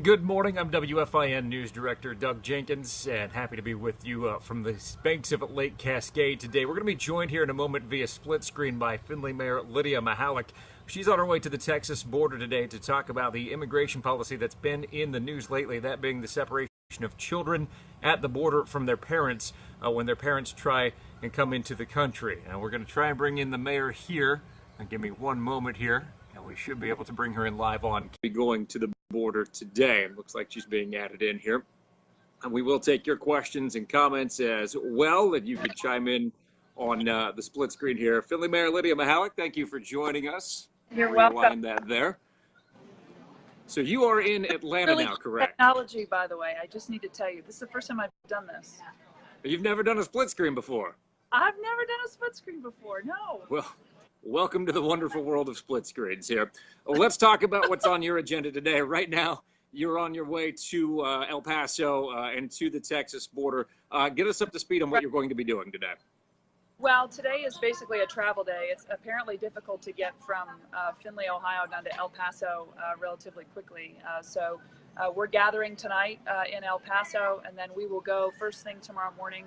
Good morning. I'm WFIN News Director Doug Jenkins, and happy to be with you from the banks of Lake Cascade today. We're going to be joined here in a moment via split screen by Findlay Mayor Lydia Mihalik. She's on her way to the Texas border today to talk about the immigration policy that's been in the news lately, that being the separation of children at the border from their parents when their parents try and come into the country. And we're going to try and bring in the mayor here. Give me one moment here, and we should be able to bring her in live on. Be going to the border today. It looks like she's being added in here. And we will take your questions and comments as well, and you can chime in on the split screen here. Findlay Mayor Lydia Mihalik, thank you for joining us. You're welcome. Rewind that there. So you are in Atlanta Really now, cool correct? technology, by the way. I just need to tell you, this is the first time I've done this. You've never done a split screen before? I've never done a split screen before, no. Well, welcome to the wonderful world of split screens here. Well, let's talk about what's on your agenda today. Right now, you're on your way to El Paso and to the Texas border. Get us up to speed on what you're going to be doing today. Well, today is basically a travel day. It's apparently difficult to get from Findlay, Ohio down to El Paso relatively quickly. So we're gathering tonight in El Paso, and then we will go first thing tomorrow morning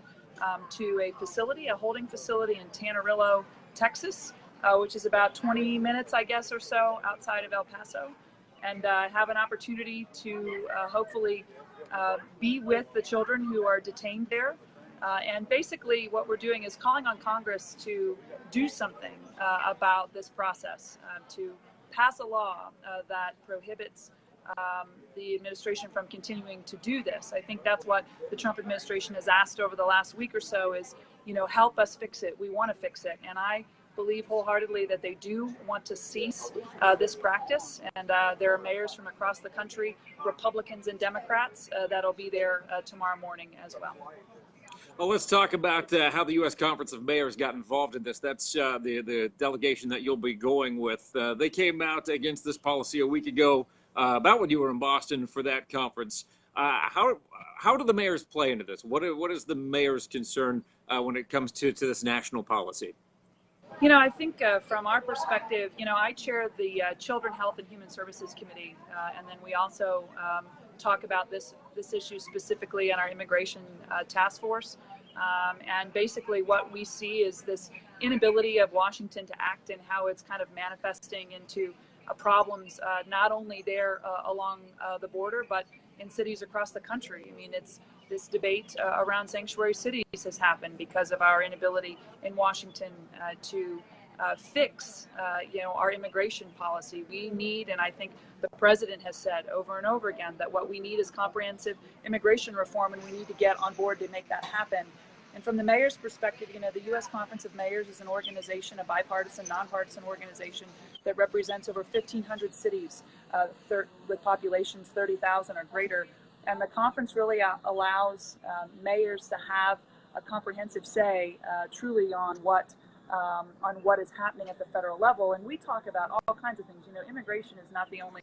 to a facility, a holding facility in Tanarillo, Texas, which is about 20 minutes, I guess, or so outside of El Paso, and have an opportunity to hopefully be with the children who are detained there. And basically what we're doing is calling on Congress to do something about this process, to pass a law that prohibits the administration from continuing to do this. I think that's what the Trump administration has asked over the last week or so is, help us fix it. We want to fix it. And I believe wholeheartedly that they do want to cease this practice. And there are mayors from across the country, Republicans and Democrats, that'll be there tomorrow morning as well. Well, let's talk about how the U.S. Conference of Mayors got involved in this. That's the delegation that you'll be going with. They came out against this policy a week ago about when you were in Boston for that conference. How do the mayors play into this? What is the mayor's concern when it comes to this national policy? I think from our perspective, I chair the Children Health and Human Services Committee, and then we also talk about this issue specifically in our immigration task force. And basically what we see is this inability of Washington to act and how it's kind of manifesting into problems not only there along the border, but in cities across the country. I mean, it's this debate around sanctuary cities has happened because of our inability in Washington to fix, our immigration policy. We need, and I think the president has said over and over again, that what we need is comprehensive immigration reform, and we need to get on board to make that happen. And from the mayor's perspective, the U.S. Conference of Mayors is an organization, a bipartisan, nonpartisan organization that represents over 1,500 cities with populations 30,000 or greater. And the conference really allows mayors to have a comprehensive say truly on what is happening at the federal level. And we talk about all kinds of things. Immigration is not the only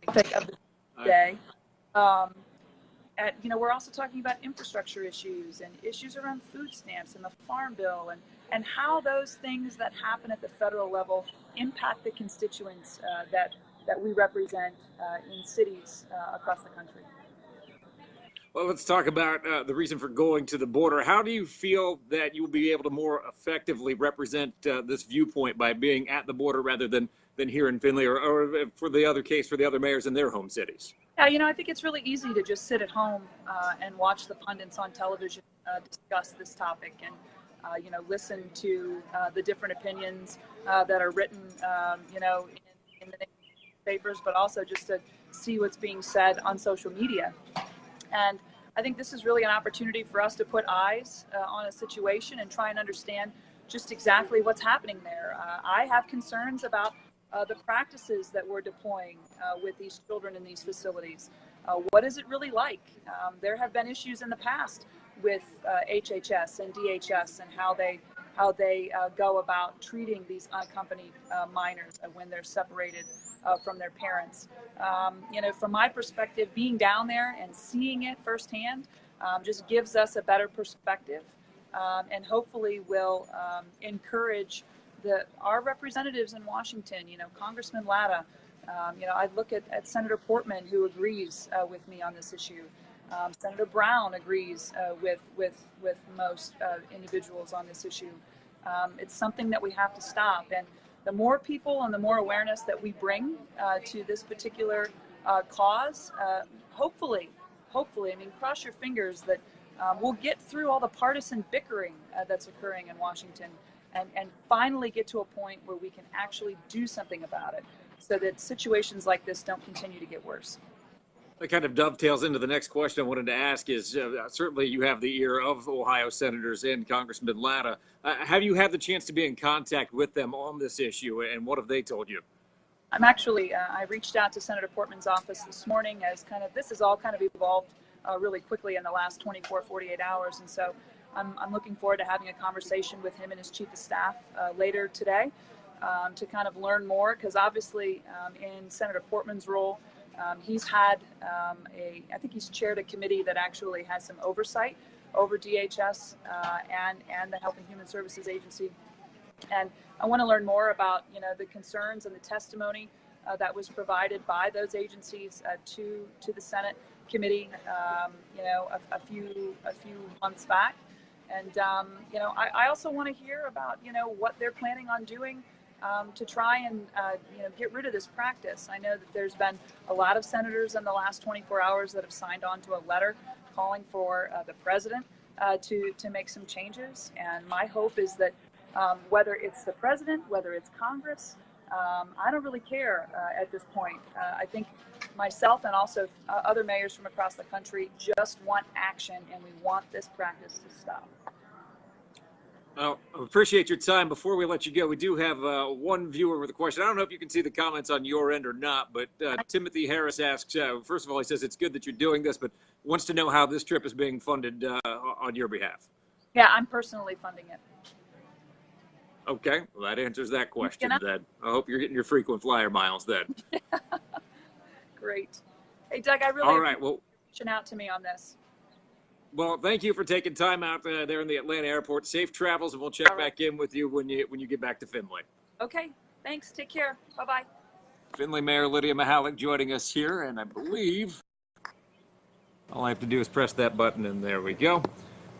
topic of the day. We're also talking about infrastructure issues and issues around food stamps and the Farm Bill and how those things that happen at the federal level impact the constituents that we represent in cities across the country. Well, let's talk about the reason for going to the border. How do you feel that you will be able to more effectively represent this viewpoint by being at the border rather than here in Findlay or for the other case for the other mayors in their home cities? Yeah, I think it's really easy to just sit at home and watch the pundits on television discuss this topic and, listen to the different opinions that are written, in the papers, but also just to see what's being said on social media. And I think this is really an opportunity for us to put eyes on a situation and try and understand just exactly what's happening there. I have concerns about the practices that we're deploying with these children in these facilities. What is it really like? There have been issues in the past with HHS and DHS and how they go about treating these unaccompanied minors when they're separated from their parents. From my perspective, being down there and seeing it firsthand just gives us a better perspective and hopefully will encourage our representatives in Washington, Congressman Latta, I look at Senator Portman, who agrees with me on this issue. Senator Brown agrees with most individuals on this issue. It's something that we have to stop. And the more people and the more awareness that we bring to this particular cause, hopefully, I mean, cross your fingers that we'll get through all the partisan bickering that's occurring in Washington and finally get to a point where we can actually do something about it so that situations like this don't continue to get worse. That kind of dovetails into the next question I wanted to ask is certainly you have the ear of Ohio senators and Congressman Latta. Have you had the chance to be in contact with them on this issue, and what have they told you? I'm actually, I reached out to Senator Portman's office this morning as this has all kind of evolved really quickly in the last 24, 48 hours. And so I'm looking forward to having a conversation with him and his chief of staff later today to kind of learn more, because obviously in Senator Portman's role, he's had I think he's chaired a committee that actually has some oversight over DHS and the Health and Human Services Agency. And I want to learn more about, the concerns and the testimony that was provided by those agencies to the Senate committee, a few months back. And, I also want to hear about, what they're planning on doing to try and, get rid of this practice. I know that there's been a lot of senators in the last 24 hours that have signed on to a letter calling for the president to make some changes. And my hope is that whether it's the president, whether it's Congress, I don't really care at this point. I think myself and also other mayors from across the country just want action, and we want this practice to stop. Well, I appreciate your time. Before we let you go, we do have one viewer with a question. I don't know if you can see the comments on your end or not, but Timothy Harris asks, first of all, he says it's good that you're doing this, but wants to know how this trip is being funded on your behalf. Yeah, I'm personally funding it. Okay, well, that answers that question then. I hope you're getting your frequent flyer miles then. Great. Hey, Doug, I really appreciate you reaching out to me on this. Well, thank you for taking time out there in the Atlanta airport. Safe travels, and we'll check back in with you when you get back to Findlay. Okay, thanks. Take care. Bye-bye. Findlay Mayor Lydia Mihalik joining us here, and I believe all I have to do is press that button, and there we go.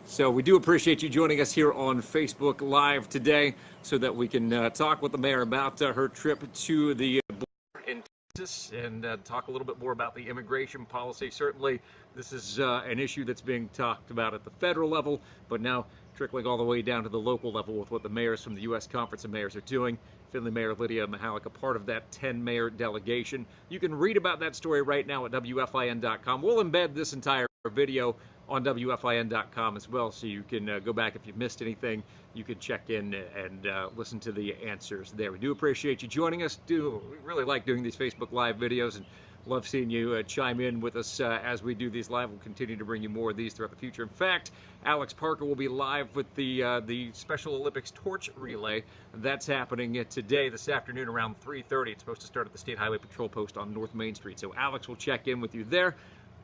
So we do appreciate you joining us here on Facebook Live today so that we can talk with the mayor about her trip to the border in Texas and talk a little bit more about the immigration policy. Certainly, this is an issue that's being talked about at the federal level, but now trickling all the way down to the local level with what the mayors from the U.S. Conference of Mayors are doing. Findlay Mayor Lydia Mihalik, a part of that 10-mayor delegation. You can read about that story right now at WFIN.com. We'll embed this entire video on WFIN.com as well, so you can go back if you've missed anything. You can check in and listen to the answers there. We do appreciate you joining us. We really like doing these Facebook Live videos and love seeing you chime in with us as we do these live. We'll continue to bring you more of these throughout the future. In fact, Alex Parker will be live with the Special Olympics torch relay. That's happening today, this afternoon, around 3:30. It's supposed to start at the State Highway Patrol Post on North Main Street. So Alex will check in with you there.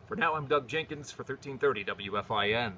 For now, I'm Doug Jenkins for 1330 WFIN.